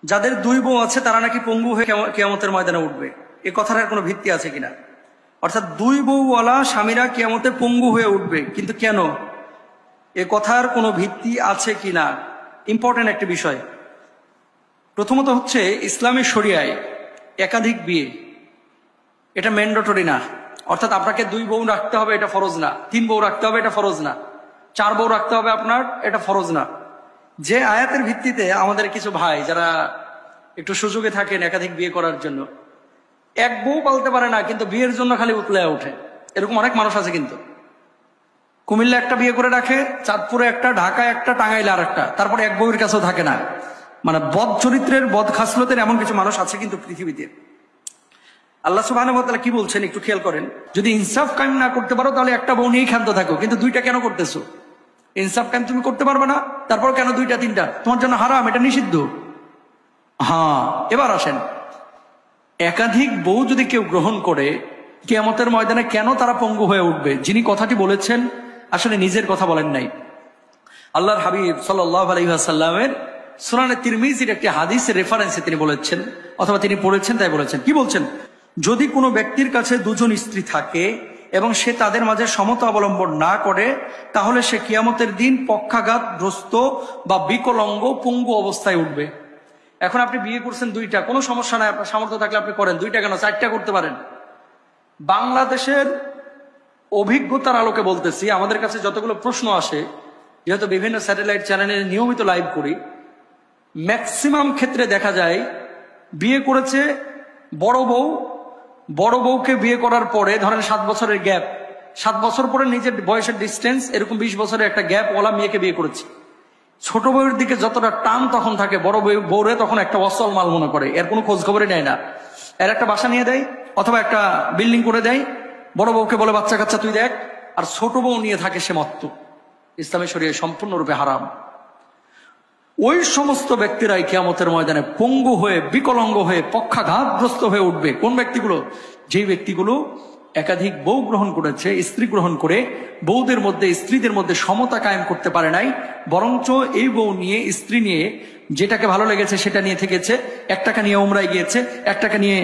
যাদের দুই বউ আছে তারা নাকি পঙ্গু হয়ে কিয়ামতের ময়দানে উঠবে। এ কথার কোনো ভিত্তি আছে কিনা? অর্থাৎ দুই বউওয়ালা স্বামীরা কিয়ামতে পঙ্গু হয়ে উঠবে, কিন্তু কেন? এ কথার কোনো ভিত্তি আছে কিনা ইম্পর্টেন্ট একটা বিষয়। প্রথমত হচ্ছে ইসলামী শরিয়ায় একাধিক বিয়ে এটা ম্যান্ডেটরি না। অর্থাৎ আপনাকে দুই বউ রাখতে হবে এটা ফরজ না, তিন বউ রাখতে হবে এটা ফরজ না, চার বউ রাখতে হবে আপনার এটা ফরজ না। যে আয়াতের ভিত্তিতে আমাদের কিছু ভাই যারা একটু সুযোগে থাকেন একাধিক বিয়ে করার জন্য, এক বউ পালতে পারে না কিন্তু বিয়ের জন্য খালি উতলায় ওঠে, এরকম অনেক মানুষ আছে। কিন্তু কুমিল্লা একটা বিয়ে করে রাখে, চাঁদপুরে একটা, ঢাকায় একটা, টাঙ্গাইলে আর একটা, তারপরে এক বউয়ের কাছেও থাকে না। মানে বদ চরিত্রের, বদ খাসলতের এমন কিছু মানুষ আছে কিন্তু পৃথিবীতে। আল্লাহ সুবহানাহু ওয়া তাআলা কি বলছেন একটু খেয়াল করেন, যদি ইনসাফ কায়েম না করতে পারো তাহলে একটা বউ নিয়েই ক্ষান্ত থাকো, কিন্তু দুইটা কেন করতেছো? ইনসাফ কায়েম তুমি করতে পারবে না, তারপর কেন দুইটা তিনটা? তোমার জন্য হারাম, এটা নিষিদ্ধ। হ্যাঁ, এবার আসেন, একাধিক বউ যদি কেউ গ্রহণ করে কিয়ামতের ময়দানে কেন তারা পঙ্গু হয়ে উঠবে? যিনি কথাটি বলেছেন আসলে নিজের কথা বলেন নাই। আল্লাহর হাবিব সাল্লাল্লাহু আলাইহি ওয়াসাল্লামের সুনানে তিরমিজির একটি হাদিসের রেফারেন্সে তিনি বলেছেন, অথবা তিনি পড়েছেন তাই বলেছেন। কি বলছেন? যদি কোনো ব্যক্তির কাছে দুজন স্ত্রী থাকে এবং সে তাদের মাঝে সমতা অবলম্বন না করে, তাহলে সে কিয়ামতের দিন পক্ষাঘাতগ্রস্ত বা বিকলাঙ্গ পঙ্গু অবস্থায় উঠবে। এখন আপনি বিয়ে করছেন দুইটা, কোনো সমস্যা নাই, আপনার সামর্থ্য থাকলে আপনি করেন, দুইটা কেন চারটা করতে পারেন। বাংলাদেশের অভিজ্ঞতার আলোকে বলতেছি, আমাদের কাছে যতগুলো প্রশ্ন আসে, যেহেতু বিভিন্ন স্যাটেলাইট চ্যানেলে নিয়মিত লাইভ করি, ম্যাক্সিমাম ক্ষেত্রে দেখা যায় বিয়ে করেছে বড় বউ, বড় বউকে বিয়ে করার পরে ধরেন 7 বছরের গ্যাপ, 7 বছর পরে নিজের বয়সের ডিস্টেন্স, এরকম 20 বছরের একটা গ্যাপ ওলা মেয়েকে বিয়ে করেছে। ছোট বউয়ের দিকে যতটা টান তখন থাকে, বড় বউরে তখন একটা অসল মাল মনে করে, এর কোনো খোঁজ খবরই নেয় না। এর একটা বাসা নিয়ে দেয় অথবা একটা বিল্ডিং করে দেয়, বড় বউকে বলে বাচ্চা কাচ্চা তুই দেখ, আর ছোট বউ নিয়ে থাকে সে মত্ত। ইসলামী শরিয়ায় সম্পূর্ণরূপে হারাম। ওই সমস্ত ব্যক্তিরাই কিয়ামতের ময়দানে পঙ্গু হয়ে, বিকলাঙ্গ হয়ে, পক্ষাঘাতগ্রস্ত হয়ে উঠবে। কোন ব্যক্তিগুলো? যেই ব্যক্তিগুলো একাধিক বউ গ্রহণ করেছে, স্ত্রী গ্রহণ করে বউদের মধ্যে, স্ত্রীদের মধ্যে সমতা কায়েম করতে পারে নাই, বরঞ্চ এই বউ নিয়ে, স্ত্রী নিয়ে যেটাকে ভালো লেগেছে সেটা নিয়ে থেকেছে। একটাকে নিয়ে উমরায় গিয়েছে, একটাকে নিয়ে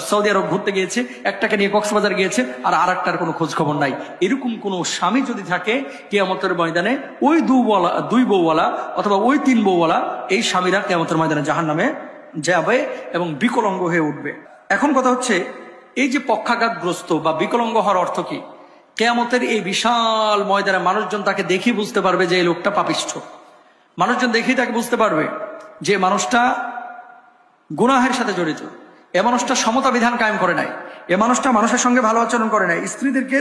সৌদি আরব ঘুরতে গিয়েছে, একটাকে নিয়ে কক্সবাজার গিয়েছে, আর আরেকটার কোনো খোঁজ খবর নাই। এরকম কোন স্বামী যদি থাকে কিয়ামতের ময়দানে, ওই দুই বউওয়ালা অথবা ওই তিন বউওয়ালা এই স্বামীরা কিয়ামতের ময়দানে জাহান্নামে যাবে এবং বিকলাঙ্গ হয়ে উঠবে। এখন কথা হচ্ছে, এই যে পক্ষাঘাতগ্রস্ত বা বিকলাঙ্গ হওয়ার অর্থ কি? কিয়ামতের এই বিশাল ময়দানে মানুষজন তাকে দেখি বুঝতে পারবে যে এই লোকটা পাপিষ্ঠ। মানুষজন দেখেই তাকে বুঝতে পারবে যে মানুষটা গুনাহের সাথে জড়িত, এ মানুষটা সমতা বিধান কায়েম করে নাই, এ মানুষটা মানুষের সঙ্গে ভালো আচরণ করে নাই, স্ত্রীদেরকে